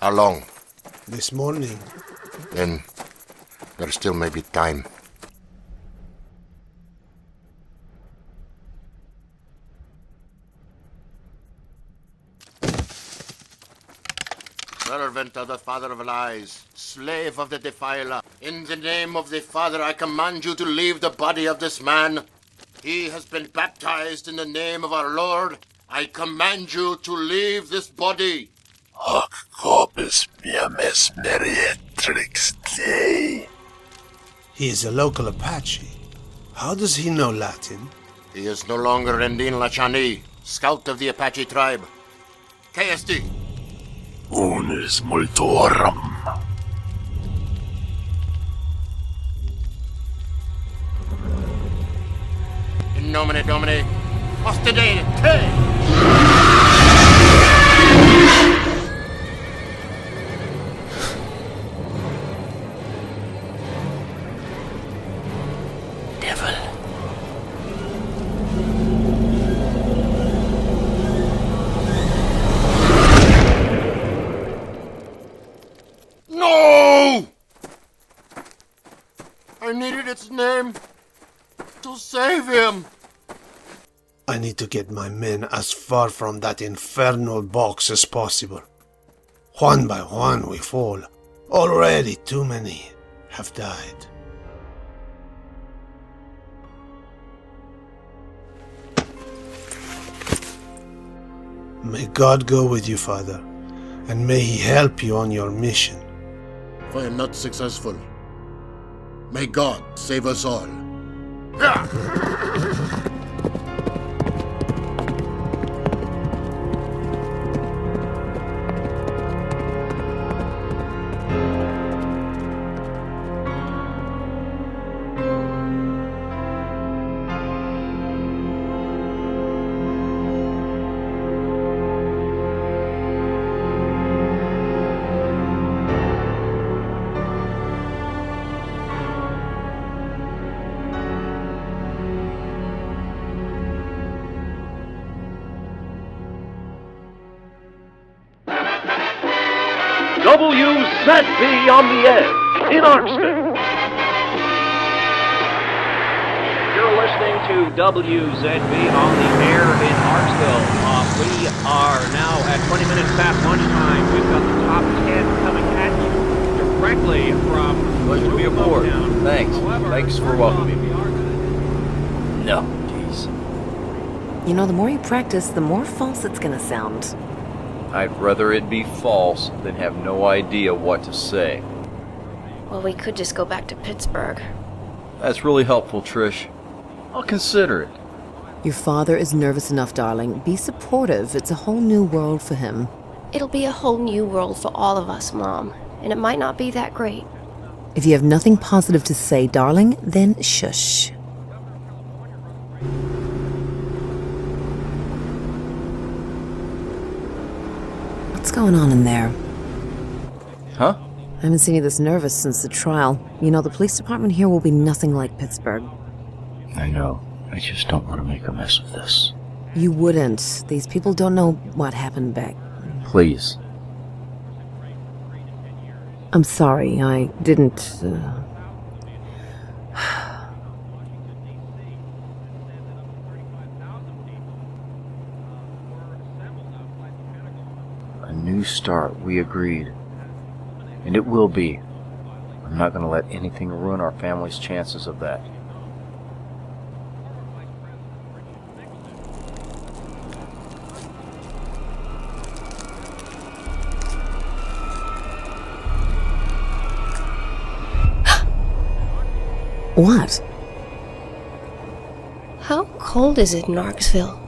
How long? This morning. Then there still may be time. Servant of the Father of Lies, slave of the Defiler, in the name of the Father I command you to leave the body of this man. He has been baptized in the name of our Lord. I command you to leave this body. Hoc corpus meum est meretrix Dei. He is a local Apache. How does he know Latin? He is no longer Rendin Lachani, scout of the Apache tribe. KSD. Unis multorum. In nomine Domini, Ostendate Te! Devil. No! I needed its name to save him. I need to get my men as far from that infernal box as possible. One by one we fall. Already too many have died. May God go with you, Father, and may He help you on your mission. If I am not successful, may God save us all. WZB on the Edge in Arksville. You're listening to WZB on the air in Arksville. We are now at 20 minutes past lunchtime. We've got the top 10 coming at you directly from... Pleasure to be aboard. Thanks. Thanks for welcoming me. No, geez. You know, the more you practice, the more false it's gonna sound. I'd rather it be false than have no idea what to say. Well, we could just go back to Pittsburgh. That's really helpful, Trish. I'll consider it. Your father is nervous enough, darling. Be supportive. It's a whole new world for him. It'll be a whole new world for all of us, Mom. And it might not be that great. If you have nothing positive to say, darling, then shush. What's going on in there? Huh? I haven't seen you this nervous since the trial. You know, the police department here will be nothing like Pittsburgh. I know. I just don't want to make a mess of this. You wouldn't. These people don't know what happened back. Please. I'm sorry, I didn't... A new start, we agreed. And it will be. I'm not going to let anything ruin our family's chances of that. What? How cold is it in Arksville?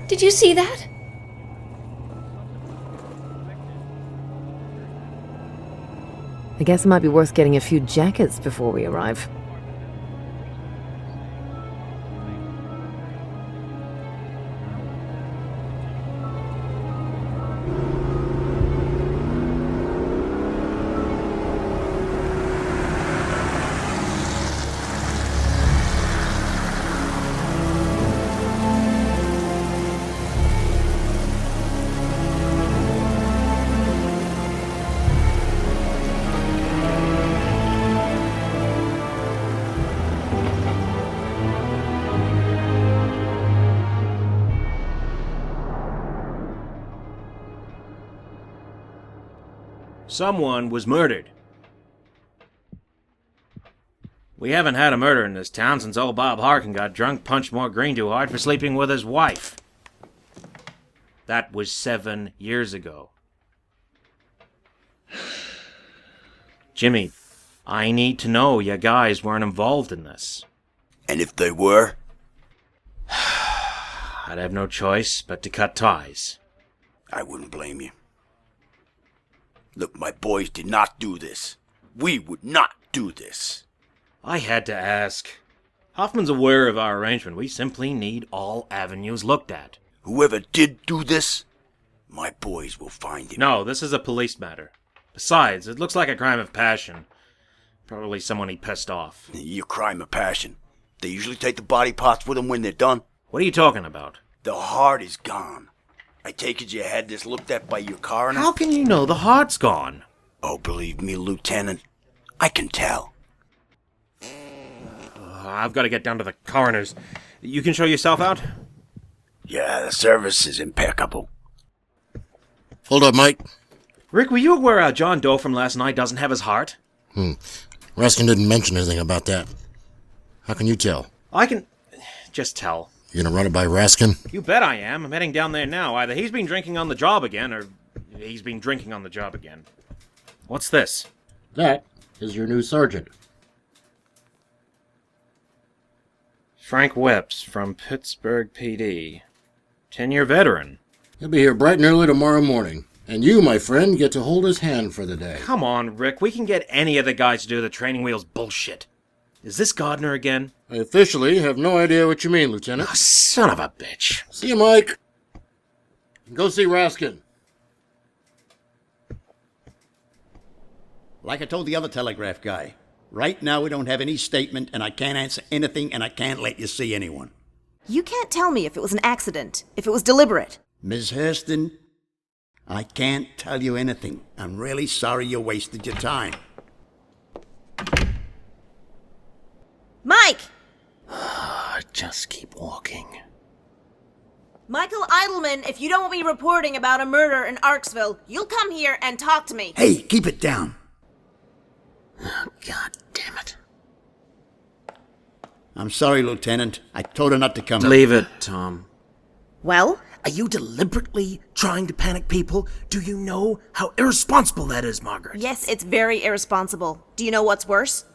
Did you see that? I guess it might be worth getting a few jackets before we arrive. Someone was murdered. We haven't had a murder in this town since old Bob Harkin got drunk, punched more green too hard for sleeping with his wife. That was 7 years ago. Jimmy, I need to know you guys weren't involved in this. And if they were? I'd have no choice but to cut ties. I wouldn't blame you. Look, my boys did not do this. We would not do this. I had to ask. Hoffman's aware of our arrangement. We simply need all avenues looked at. Whoever did do this, my boys will find him. No, this is a police matter. Besides, it looks like a crime of passion. Probably someone he pissed off. Your crime of passion. They usually take the body parts with them when they're done. What are you talking about? The heart is gone. I take it you had this looked at by your coroner? How can you know the heart's gone? Oh, believe me, Lieutenant, I can tell. I've got to get down to the coroner's. You can show yourself out? Yeah, the service is impeccable. Hold up, Mike. Rick, were you aware John Doe from last night doesn't have his heart? Raskin didn't mention anything about that. How can you tell? I can just tell. You gonna run it by Raskin? You bet I am. I'm heading down there now. Either he's been drinking on the job again, or he's been drinking on the job again. What's this? That is your new sergeant. Frank Wepps from Pittsburgh PD. 10-year veteran. He'll be here bright and early tomorrow morning. And you, my friend, get to hold his hand for the day. Come on, Rick. We can get any of the guys to do the training wheels bullshit. Is this Gardner again? I officially have no idea what you mean, Lieutenant. Oh, son of a bitch. See you, Mike. Go see Raskin. Like I told the other telegraph guy, right now we don't have any statement, and I can't answer anything, and I can't let you see anyone. You can't tell me if it was an accident, if it was deliberate. Miss Hurston, I can't tell you anything. I'm really sorry you wasted your time. Mike! Just keep walking. Michael Idleman, if you don't want me reporting about a murder in Arksville, you'll come here and talk to me. Hey, keep it down. Oh, God damn it. I'm sorry, Lieutenant. I told her not to come. Leave it, Tom. Well? Are you deliberately trying to panic people? Do you know how irresponsible that is, Margaret? Yes, it's very irresponsible. Do you know what's worse?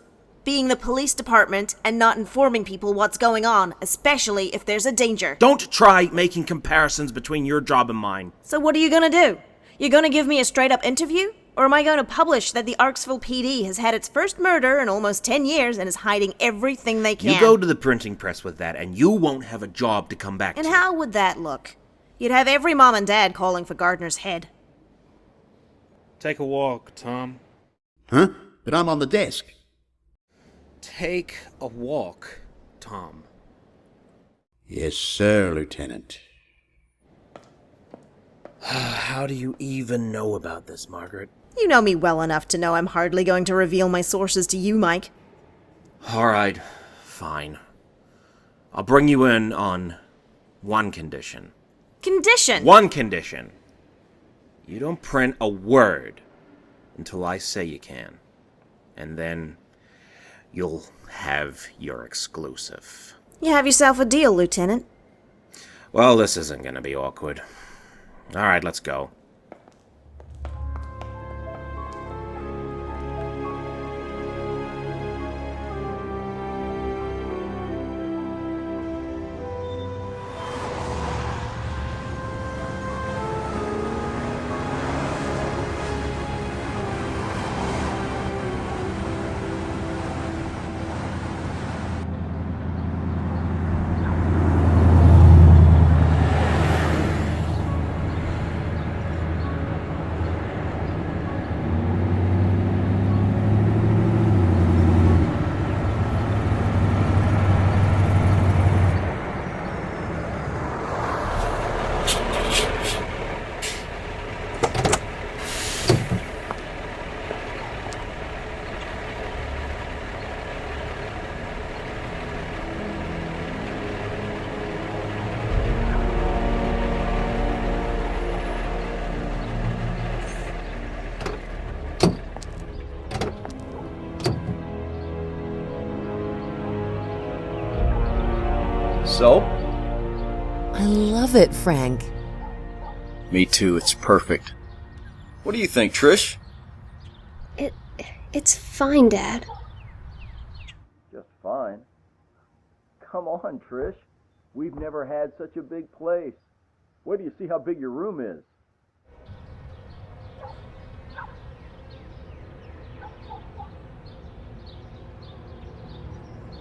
Being the police department and not informing people what's going on, especially if there's a danger. Don't try making comparisons between your job and mine. So what are you gonna do? You're gonna give me a straight-up interview? Or am I going to publish that the Arksville PD has had its first murder in almost 10 years and is hiding everything they can? You go to the printing press with that, and you won't have a job to come back to. And how would that look? You'd have every mom and dad calling for Gardner's head. Take a walk, Tom. Huh? But I'm on the desk. Take a walk, Tom. Yes, sir, Lieutenant. How do you even know about this, Margaret? You know me well enough to know I'm hardly going to reveal my sources to you, Mike. All right, fine. I'll bring you in on one condition. Condition? One condition. You don't print a word until I say you can. And then you'll have your exclusive. You have yourself a deal, Lieutenant. Well, this isn't going to be awkward. All right, let's go. So? I love it, Frank. Me too, it's perfect. What do you think, Trish? It's fine, Dad. Just fine. Come on, Trish. We've never had such a big place. Wait till you see how big your room is.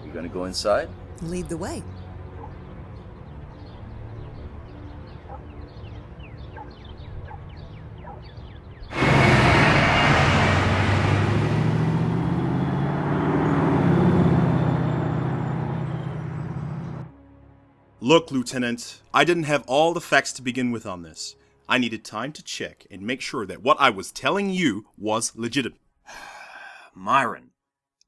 You gonna go inside? Lead the way. Look, Lieutenant, I didn't have all the facts to begin with on this. I needed time to check and make sure that what I was telling you was legitimate. Myron,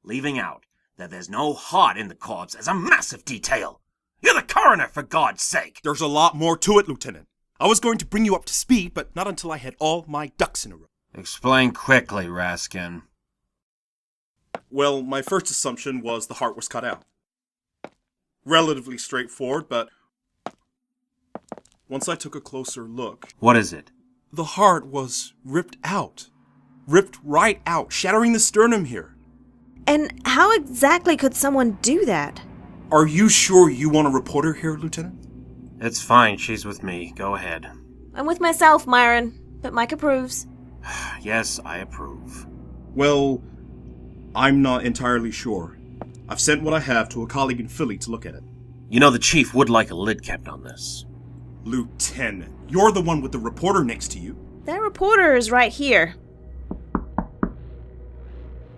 leaving out that there's no heart in the corpse is a massive detail. You're the coroner, for God's sake. There's a lot more to it, Lieutenant. I was going to bring you up to speed, but not until I had all my ducks in a row. Explain quickly, Raskin. Well, my first assumption was the heart was cut out. Relatively straightforward, but once I took a closer look... What is it? The heart was ripped out. Ripped right out, shattering the sternum here. And how exactly could someone do that? Are you sure you want a reporter here, Lieutenant? It's fine, she's with me. Go ahead. I'm with myself, Myron, but Mike approves. Yes, I approve. Well, I'm not entirely sure. I've sent what I have to a colleague in Philly to look at it. You know, the chief would like a lid kept on this. Lieutenant, you're the one with the reporter next to you. That reporter is right here.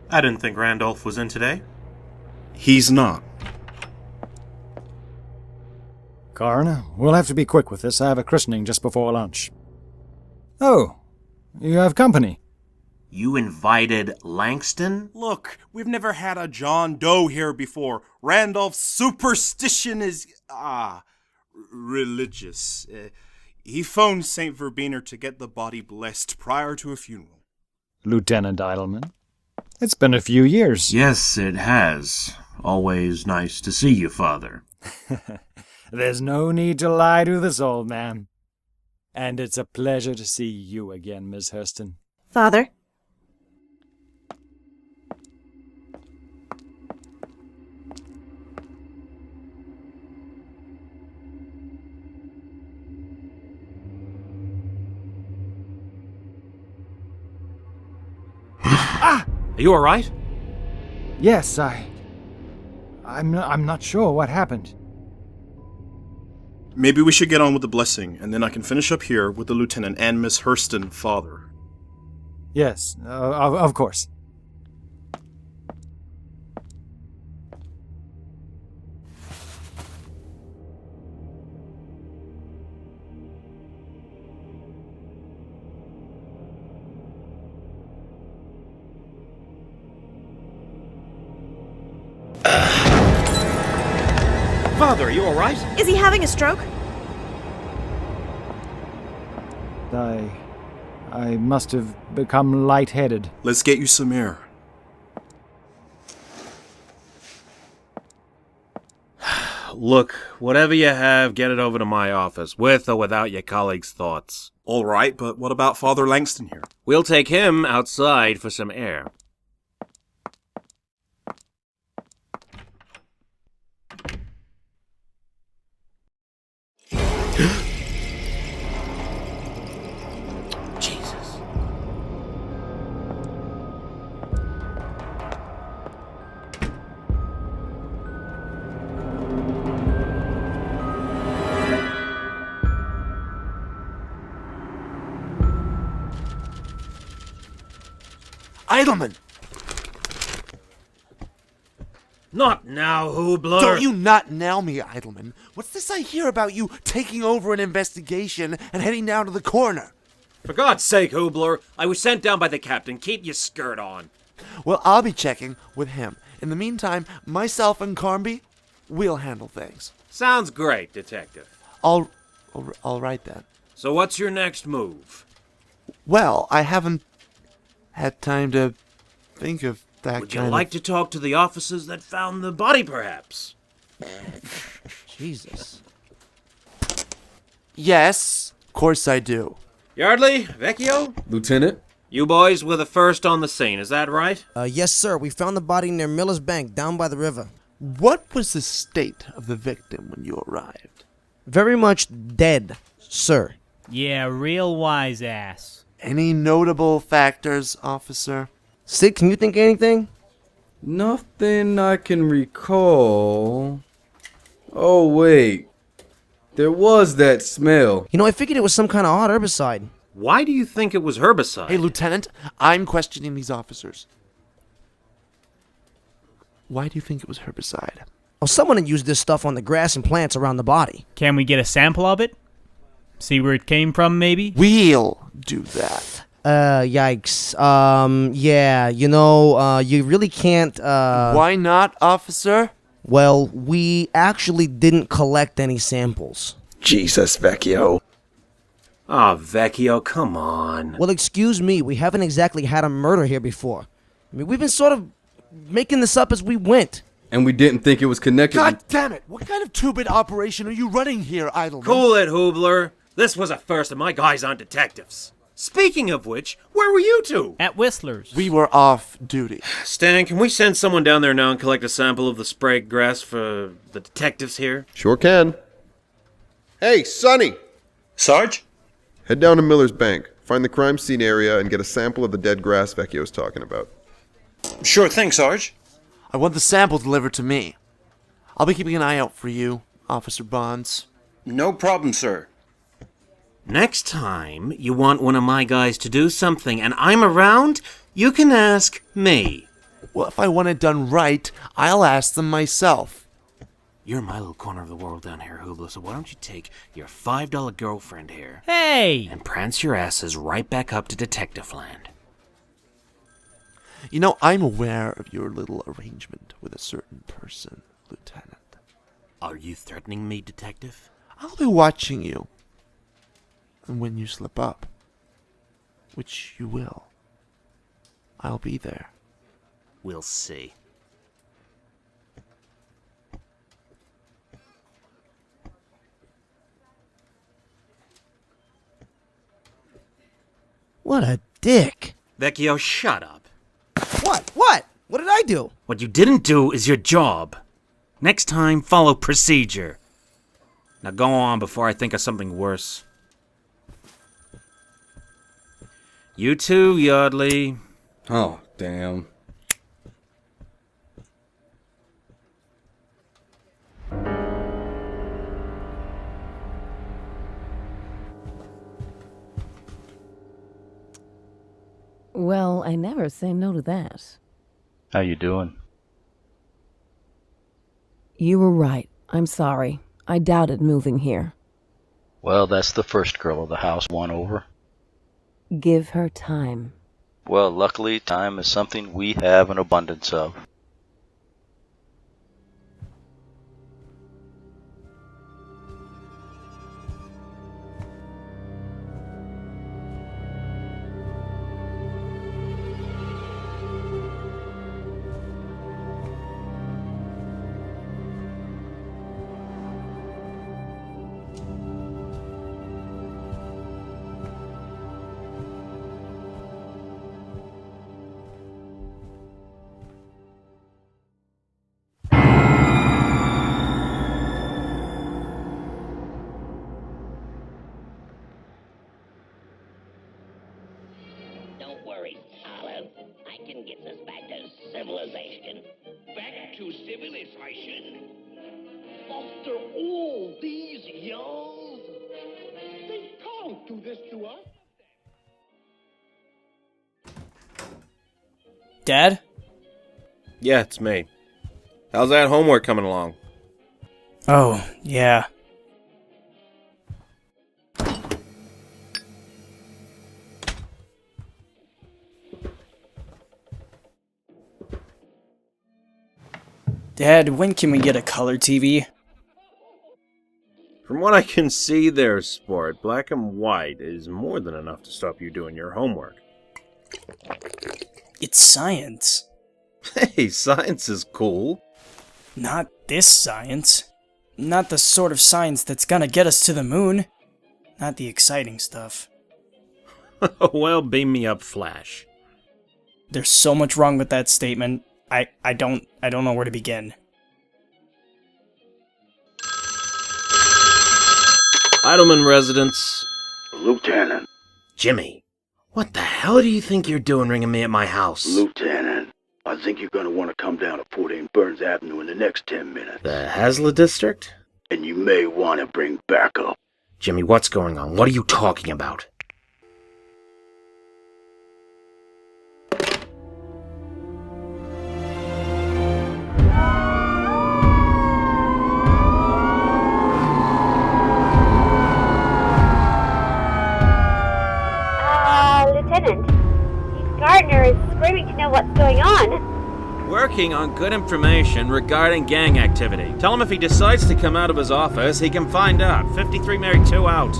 I didn't think Randolph was in today. He's not. Coroner, we'll have to be quick with this. I have a christening just before lunch. Oh, you have company. You invited Langston? Look, we've never had a John Doe here before. Randolph's superstition is, religious. He phoned St. Verbena to get the body blessed prior to a funeral. Lieutenant Idleman, it's been a few years. Yes, it has. Always nice to see you, Father. There's no need to lie to this old man. And it's a pleasure to see you again, Miss Hurston. Father? Are you alright? Yes, I'm not sure what happened. Maybe we should get on with the blessing, and then I can finish up here with the lieutenant and Miss Hurston, Father. Yes, of course. Father, are you alright? Is he having a stroke? I must have become lightheaded. Let's get you some air. Look, whatever you have, get it over to my office, with or without your colleagues' thoughts. All right, but what about Father Langston here? We'll take him outside for some air. Jesus. Idleman! Not now, Hoobler! Don't you not now me, Idleman. What's this I hear about you taking over an investigation and heading down to the coroner? For God's sake, Hoobler, I was sent down by the captain. Keep your skirt on. Well, I'll be checking with him. In the meantime, myself and Carnby, we'll handle things. Sounds great, Detective. All right then. So what's your next move? Well, I haven't had time to think of that Would you like to talk to the officers that found the body, perhaps? Jesus. Yes, of course I do. Yardley, Vecchio? Lieutenant? You boys were the first on the scene, is that right? Yes, sir. We found the body near Miller's Bank, down by the river. What was the state of the victim when you arrived? Very much dead, sir. Yeah, real wise ass. Any notable factors, officer? Sid, can you think of anything? Nothing I can recall. Oh, wait. There was that smell. You know, I figured it was some kind of odd herbicide. Why do you think it was herbicide? Hey, Lieutenant, I'm questioning these officers. Why do you think it was herbicide? Oh, someone had used this stuff on the grass and plants around the body. Can we get a sample of it? See where it came from, maybe? We'll do that. Yikes. Yeah, you know, you really can't, Why not, officer? Well, we actually didn't collect any samples. Jesus, Vecchio. Ah, Vecchio, come on. Well, excuse me, we haven't exactly had a murder here before. I mean, we've been sort of making this up as we went. And we didn't think it was connected. God damn it! What kind of two-bit operation are you running here, Idleman? Cool it, Hoobler. This was a first, and my guys aren't detectives. Speaking of which, where were you two? At Whistler's. We were off duty. Stan, can we send someone down there now and collect a sample of the sprayed grass for the detectives here? Sure can. Hey, Sonny! Sarge? Head down to Miller's Bank, find the crime scene area, and get a sample of the dead grass Vecchio's talking about. Sure thing, Sarge. I want the sample delivered to me. I'll be keeping an eye out for you, Officer Bonds. No problem, sir. Next time you want one of my guys to do something and I'm around, you can ask me. Well, if I want it done right, I'll ask them myself. You're in my little corner of the world down here, Hoobler, so why don't you take your $5 girlfriend here Hey! and prance your asses right back up to Detective Land. You know, I'm aware of your little arrangement with a certain person, Lieutenant. Are you threatening me, Detective? I'll be watching you. And when you slip up, which you will, I'll be there. We'll see. What a dick. Vecchio, shut up. What? What? What did I do? What you didn't do is your job. Next time, follow procedure. Now go on before I think of something worse. You too, Yardley. Oh, damn. Well, I never say no to that. How you doing? You were right. I'm sorry. I doubted moving here. Well, that's the first girl of the house won over. Give her time. Well, luckily, time is something we have an abundance of. Don't worry, Olive. I can get us back to civilization. Back to civilization? After all these years? They can't do this to us. Dad? Yeah, it's me. How's that homework coming along? Oh, yeah. Dad, when can we get a color TV? From what I can see there, Sport, black and white is more than enough to stop you doing your homework. It's science. Hey, science is cool. Not this science. Not the sort of science that's gonna get us to the moon. Not the exciting stuff. Well, beam me up, Flash. There's so much wrong with that statement. I don't know where to begin. Idleman residence. Lieutenant. Jimmy, what the hell do you think you're doing ringing me at my house? Lieutenant, I think you're gonna want to come down to 14 Burns Avenue in the next 10 minutes. The Hasla District? And you may want to bring backup. Jimmy, what's going on? What are you talking about? Lieutenant, Chief Gardner is screaming to know what's going on. Working on good information regarding gang activity. Tell him if he decides to come out of his office, he can find out. 53 Mary 2 out.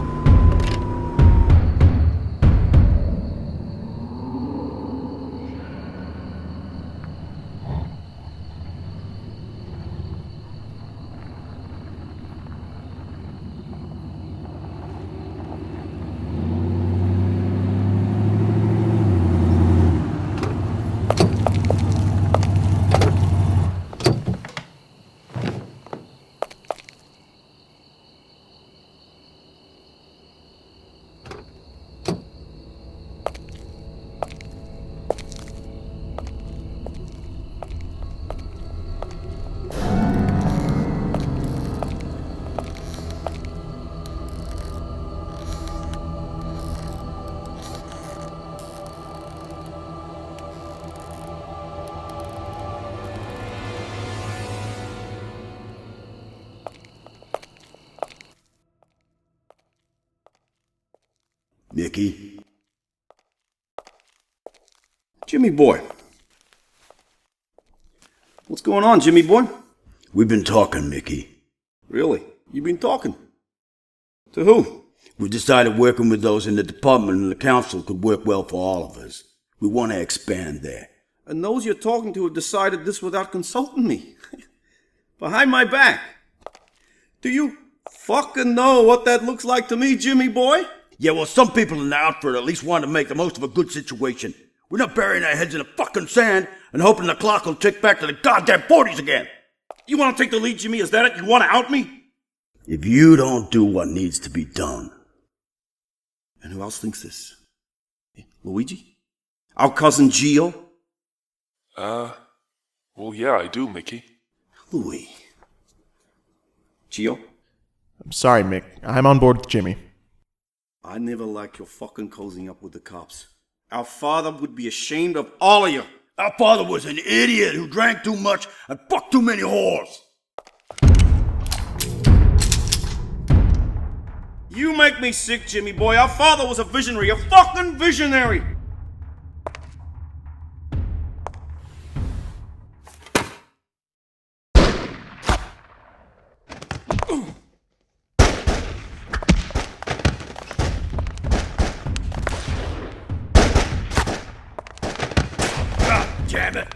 Mickey? Jimmy boy. What's going on, Jimmy boy? We've been talking, Mickey. Really? You been talking? To who? We decided working with those in the department and the council could work well for all of us. We want to expand there. And those you're talking to have decided this without consulting me. Behind my back. Do you fucking know what that looks like to me, Jimmy boy? Yeah, well, some people in the outfit at least want to make the most of a good situation. We're not burying our heads in the fucking sand and hoping the clock will tick back to the goddamn 40s again. You want to take the lead, Jimmy? Is that it? You want to out me? If you don't do what needs to be done. And who else thinks this? Luigi? Our cousin Gio? Well, yeah, I do, Mickey. Louis. Gio? I'm sorry, Mick. I'm on board with Jimmy. I never liked your fucking cozying up with the cops. Our father would be ashamed of all of you. Our father was an idiot who drank too much and fucked too many whores. You make me sick, Jimmy boy. Our father was a visionary, a fucking visionary. Damn it.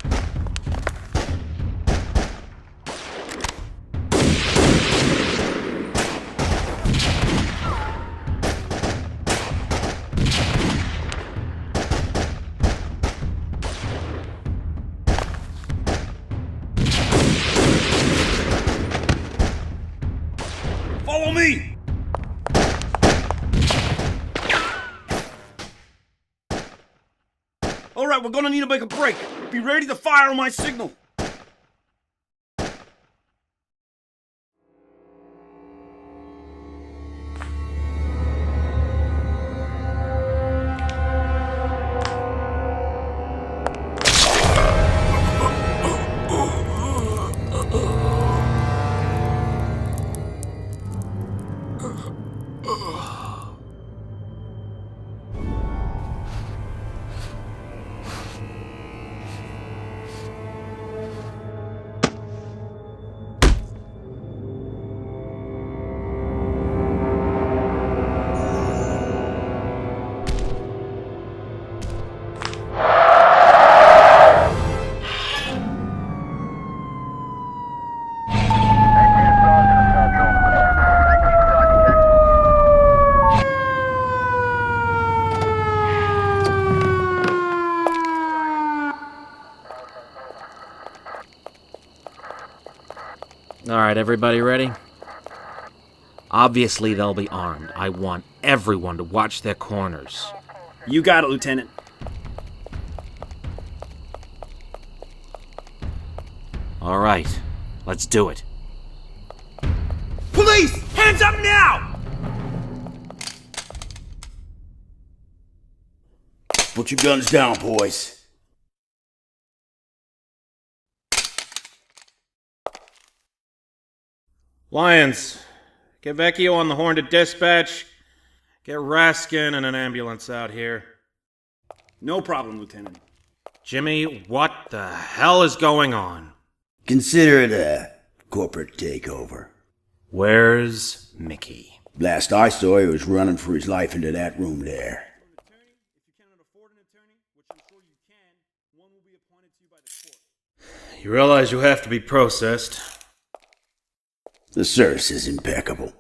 Follow me! Alright, we're gonna need to make a break. Be ready to fire on my signal. Alright, everybody ready? Obviously, they'll be armed. I want everyone to watch their corners. You got it, Lieutenant. Alright, let's do it. Police! Hands up now! Put your guns down, boys. Lions, get Vecchio on the horn to dispatch. Get Raskin and an ambulance out here. No problem, Lieutenant. Jimmy, what the hell is going on? Consider it a corporate takeover. Where's Mickey? Last I saw, he was running for his life into that room there. You realize you have to be processed. The service is impeccable.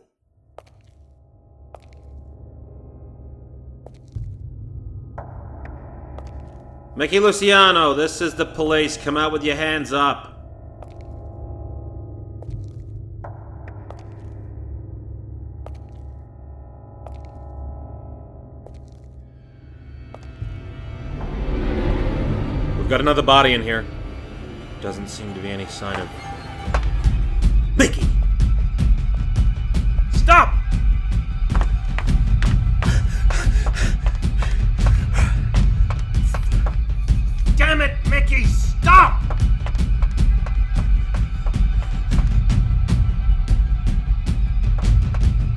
Mickey Luciano, this is the police. Come out with your hands up. We've got another body in here. Doesn't seem to be any sign of... Mickey! Stop! Damn it, Mickey, stop!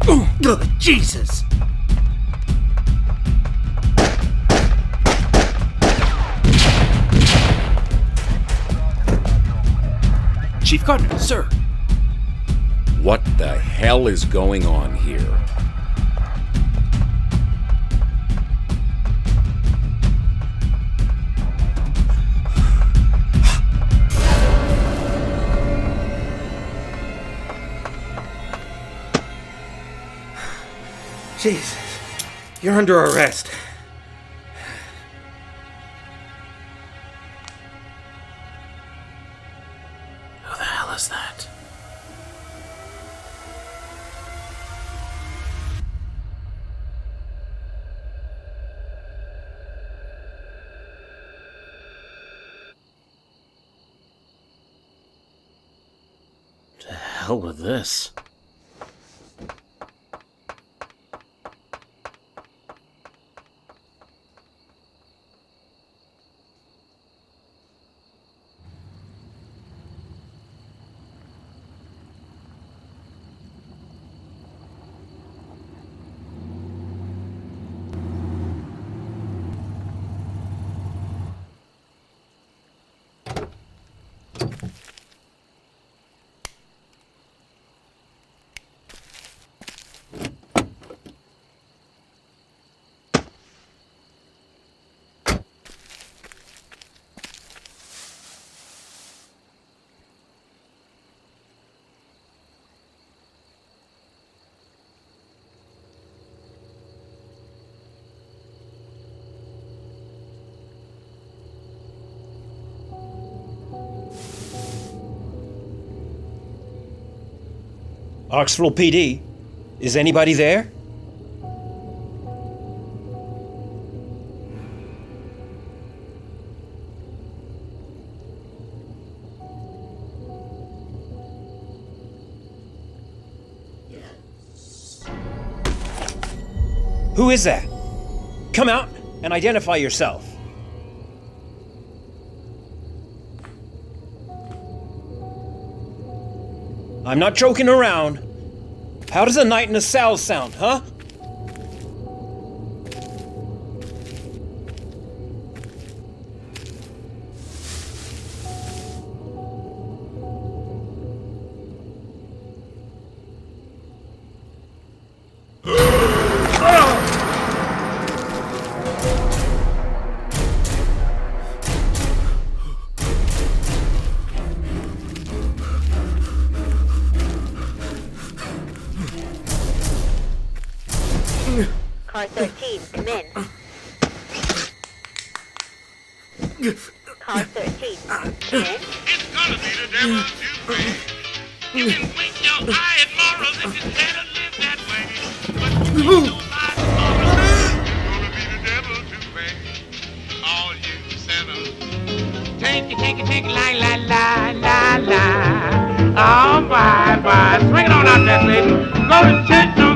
Ugh, Jesus! Chief Gardner, sir. What the hell is going on here? Jesus, you're under arrest. Who the hell is that? The hell with this? Arksville PD, is anybody there? Who is that? Come out and identify yourself. I'm not joking around. How does a night in a cell sound, huh? Car 13, come in. Car 13, come in. It's gonna be the devil's you, You can wink your eye at morals if you dare to live that way. But you ain't no lie tomorrow. You're gonna be the devil to pay. All you sinners. Take it, la la la la la. Oh, bye, bye. Swing it on out there, Satan. Go to church, no